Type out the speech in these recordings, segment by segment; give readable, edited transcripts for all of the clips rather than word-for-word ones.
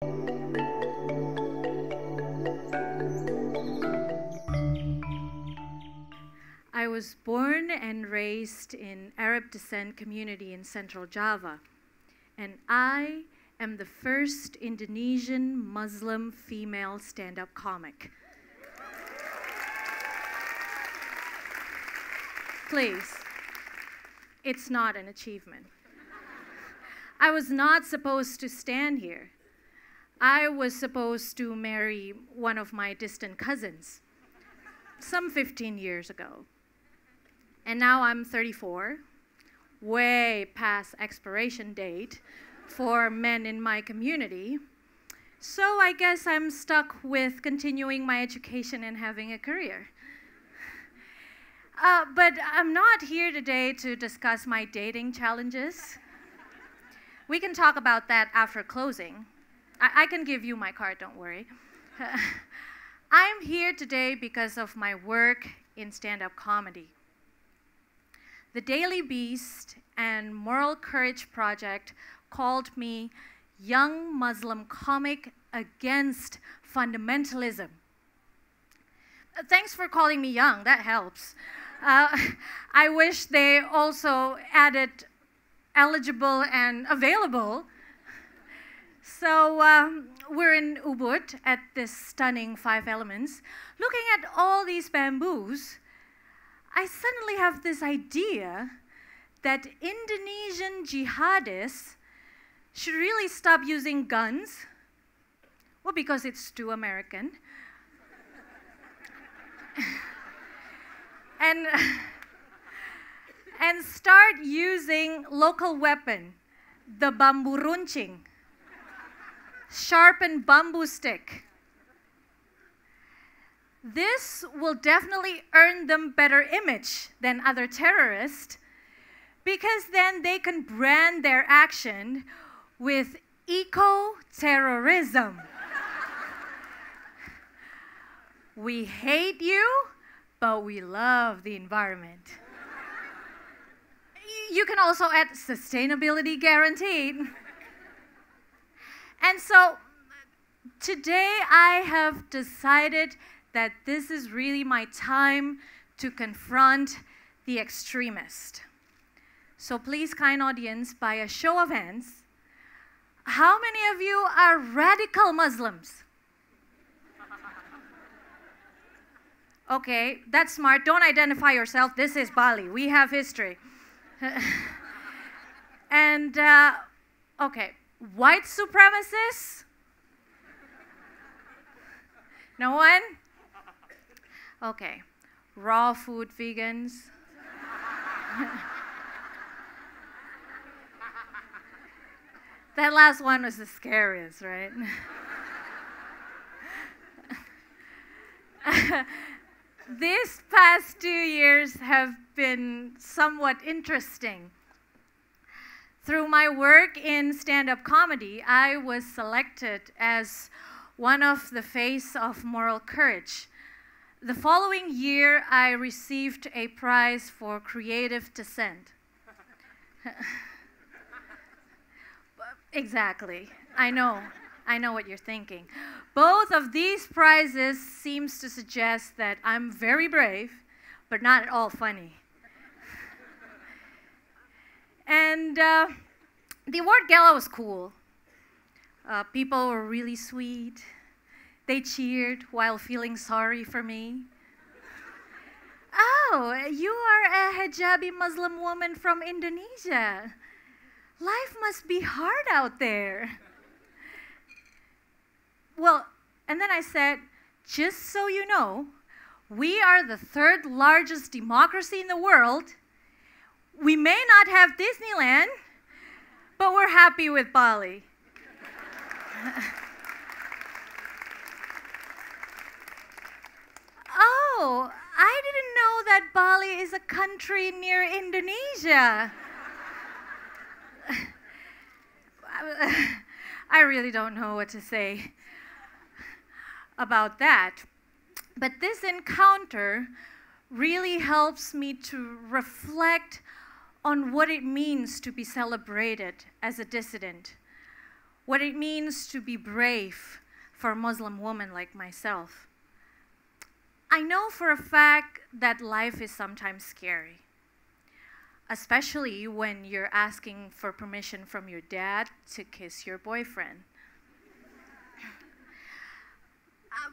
I was born and raised in Arab descent community in Central Java, and I am the first Indonesian Muslim female stand-up comic. Please, it's not an achievement. I was not supposed to stand here. I was supposed to marry one of my distant cousins some 15 years ago. And now I'm 34, way past expiration date for men in my community. So I guess I'm stuck with continuing my education and having a career. But I'm not here today to discuss my dating challenges. We can talk about that after closing. I can give you my card, don't worry. I'm here today because of my work in stand-up comedy. The Daily Beast and Moral Courage Project called me young Muslim comic against fundamentalism. Thanks for calling me young, that helps. I wish they also added eligible and available. So we're in Ubud at this stunning 5 Elements. Looking at all these bamboos, I suddenly have this idea that Indonesian jihadists should really stop using guns. Well, because it's too American. and start using local weapon, the bambu runcing, sharpened bamboo stick. This will definitely earn them better image than other terrorists, because then they can brand their action with eco-terrorism. We hate you, but we love the environment. You can also add sustainability guaranteed. And so today I have decided that this is really my time to confront the extremist. So please, kind audience, by a show of hands, how many of you are radical Muslims? Okay, that's smart. Don't identify yourself. This is Bali. We have history. And, okay, white supremacists? No one? Okay, raw food vegans? That last one was the scariest, right? These past 2 years have been somewhat interesting. Through my work in stand-up comedy, I was selected as one of the face of moral courage. The following year, I received a prize for creative dissent. Exactly. I know what you're thinking. Both of these prizes seems to suggest that I'm very brave, but not at all funny. And the award gala was cool. People were really sweet. They cheered while feeling sorry for me. Oh, you are a hijabi Muslim woman from Indonesia. Life must be hard out there. Well, and then I said, just so you know, we are the 3rd largest democracy in the world. We may not have Disneyland, but we're happy with Bali. Oh, I didn't know that Bali is a country near Indonesia. I really don't know what to say about that. But this encounter really helps me to reflect on what it means to be celebrated as a dissident. what it means to be brave for a Muslim woman like myself. I know for a fact that life is sometimes scary, especially when you're asking for permission from your dad to kiss your boyfriend.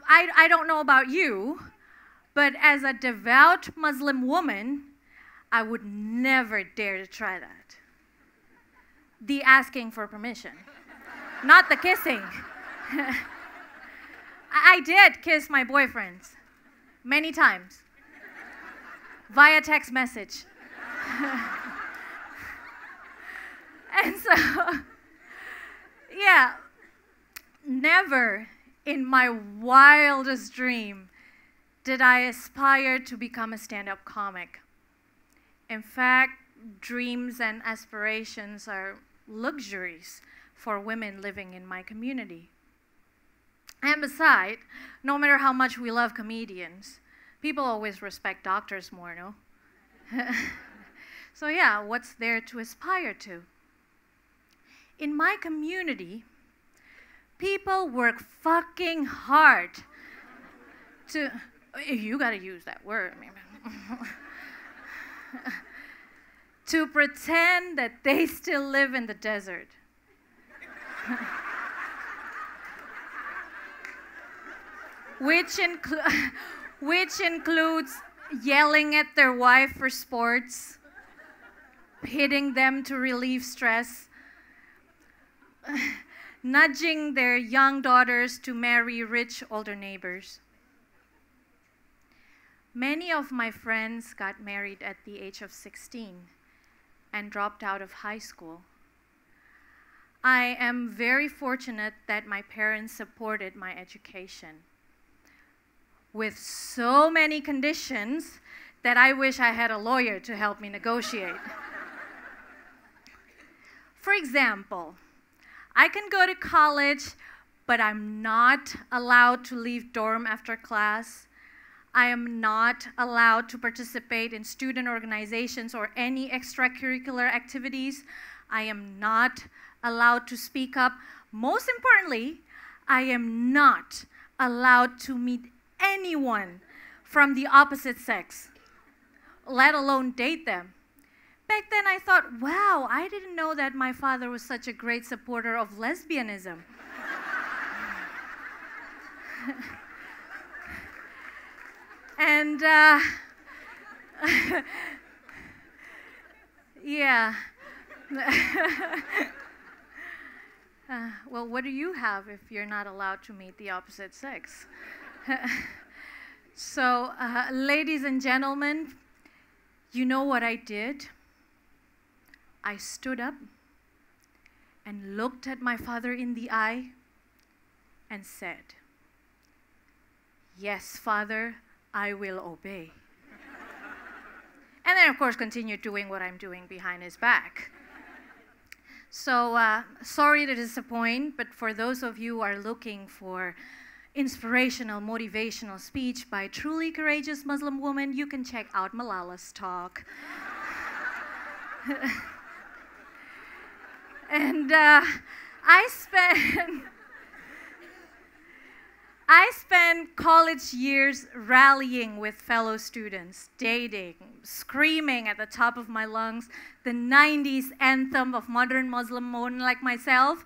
I don't know about you, but as a devout Muslim woman, I would never dare to try that. The asking for permission, not the kissing. I did kiss my boyfriends many times via text message. And so, yeah, never in my wildest dream did I aspire to become a stand-up comic. In fact, dreams and aspirations are luxuries for women living in my community. And besides, no matter how much we love comedians, people always respect doctors more, no? So yeah, what's there to aspire to? In my community, people work fucking hard to, you gotta use that word, to pretend that they still live in the desert. Which includes yelling at their wife for sports, hitting them to relieve stress, nudging their young daughters to marry rich older neighbors. Many of my friends got married at the age of 16 and dropped out of high school. I am very fortunate that my parents supported my education with so many conditions that I wish I had a lawyer to help me negotiate. For example, I can go to college, but I'm not allowed to leave dorm after class. I am not allowed to participate in student organizations or any extracurricular activities. I am not allowed to speak up. Most importantly, I am not allowed to meet anyone from the opposite sex, let alone date them. Back then I thought, wow, I didn't know that my father was such a great supporter of lesbianism. And yeah. Well, what do you have if you're not allowed to meet the opposite sex? So, ladies and gentlemen, you know what I did? I stood up and looked at my father in the eye and said, "Yes, Father, I will obey." And then, of course, continued doing what I'm doing behind his back. So, sorry to disappoint, but for those of you who are looking for inspirational, motivational speech by truly courageous Muslim women, you can check out Malala's talk. And I spent college years rallying with fellow students, dating, screaming at the top of my lungs the 90s anthem of modern Muslim women like myself.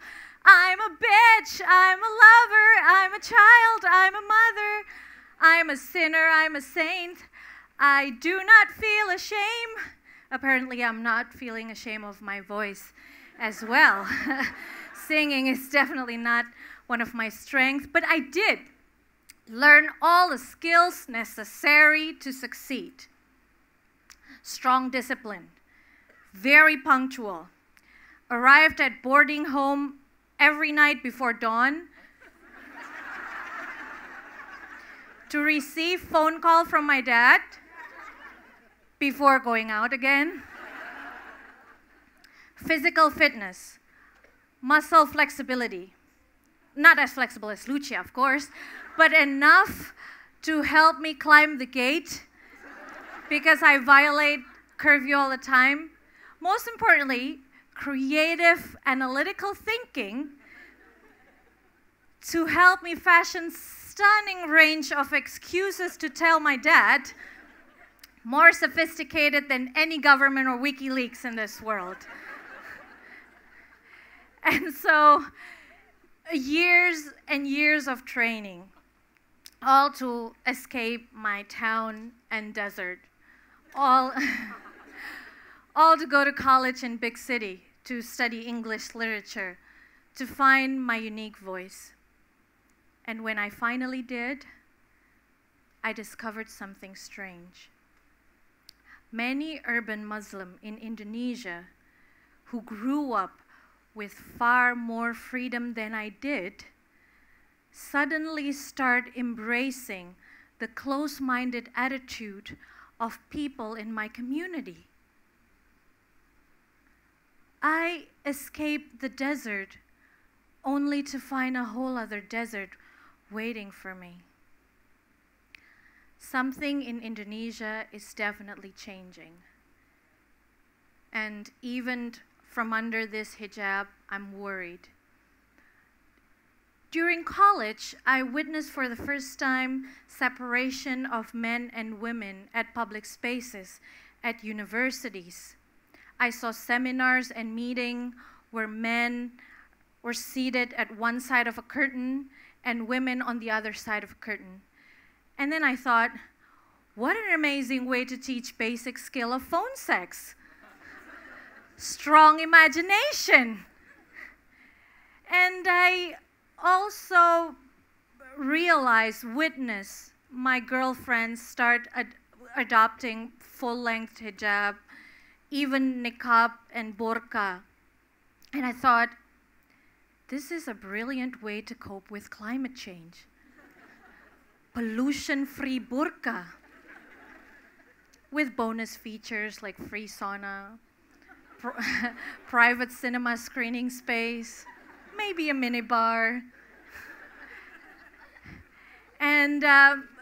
I'm a bitch, I'm a lover, I'm a child, I'm a mother, I'm a sinner, I'm a saint. I do not feel ashamed. Apparently, I'm not feeling ashamed of my voice as well. Singing is definitely not one of my strengths, but I did learn all the skills necessary to succeed. Strong discipline, very punctual, arrived at boarding home every night before dawn to receive phone call from my dad before going out again. Physical fitness, muscle flexibility, not as flexible as Lucia, of course, but enough to help me climb the gate because I violate curfew all the time. Most importantly, creative, analytical thinking to help me fashion stunning range of excuses to tell my dad, more sophisticated than any government or WikiLeaks in this world. And so, years and years of training, all to escape my town and desert, all to go to college in big city, to study English literature, to find my unique voice. And when I finally did, I discovered something strange. Many urban Muslims in Indonesia who grew up with far more freedom than I did suddenly start embracing the close-minded attitude of people in my community. I escaped the desert only to find a whole other desert waiting for me. Something in Indonesia is definitely changing. And even from under this hijab, I'm worried. During college, I witnessed for the first time separation of men and women at public spaces, at universities. I saw seminars and meetings where men were seated at one side of a curtain and women on the other side of a curtain. And then I thought, what an amazing way to teach basic skill of phone sex. Strong imagination. And I also witnessed my girlfriends start adopting full-length hijab, even niqab and burqa. And I thought, this is a brilliant way to cope with climate change. Pollution-free burqa with bonus features like free sauna, private cinema screening space, maybe a minibar. And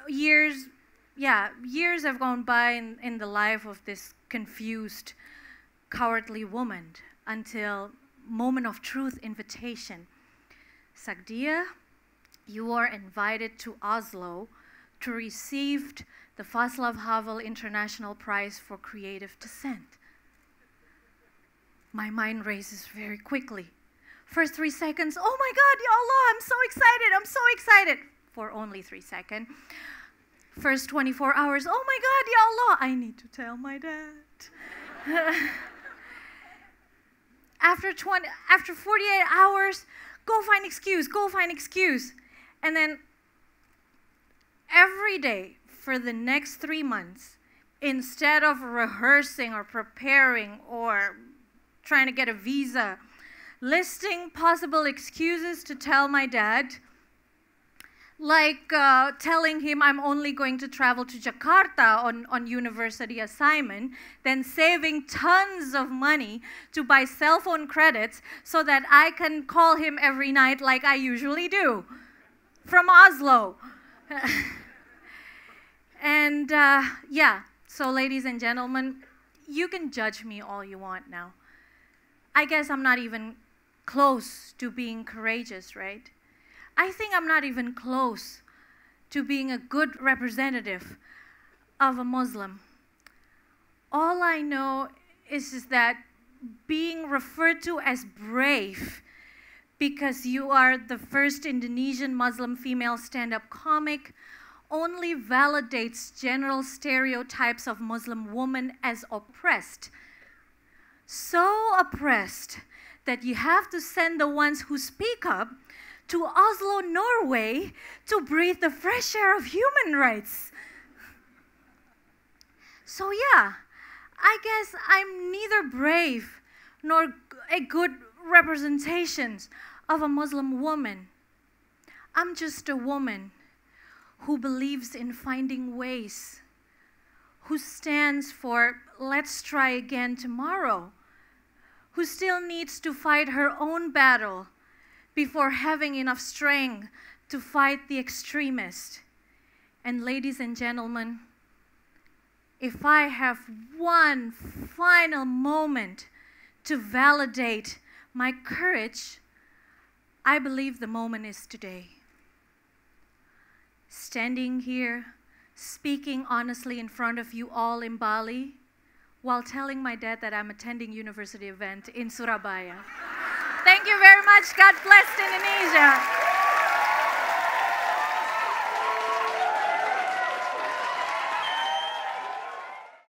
years have gone by in the life of this confused, cowardly woman until moment of truth invitation. Sakdiyah, you are invited to Oslo to receive the Václav Havel International Prize for Creative Dissent. My mind races very quickly. First 3 seconds, oh my God, Ya Allah, I'm so excited. For only 3 seconds. First 24 hours, oh my God, Ya Allah, I need to tell my dad. After 48 hours, go find excuse. And then every day for the next 3 months, instead of rehearsing or preparing or trying to get a visa, listing possible excuses to tell my dad, like telling him I'm only going to travel to Jakarta on university assignment, then saving tons of money to buy cell phone credits so that I can call him every night like I usually do from Oslo. And so ladies and gentlemen, you can judge me all you want now. I guess I'm not even close to being courageous, right? I think I'm not even close to being a good representative of a Muslim. All I know is that being referred to as brave because you are the first Indonesian Muslim female stand-up comic only validates general stereotypes of Muslim women as oppressed. So oppressed that you have to send the ones who speak up to Oslo, Norway, to breathe the fresh air of human rights. So yeah, I guess I'm neither brave nor a good representation of a Muslim woman. I'm just a woman who believes in finding ways, who stands for let's try again tomorrow, who still needs to fight her own battle before having enough strength to fight the extremists. And ladies and gentlemen, if I have one final moment to validate my courage, I believe the moment is today. Standing here, speaking honestly in front of you all in Bali, while telling my dad that I'm attending university event in Surabaya. Thank you very much. God bless Indonesia.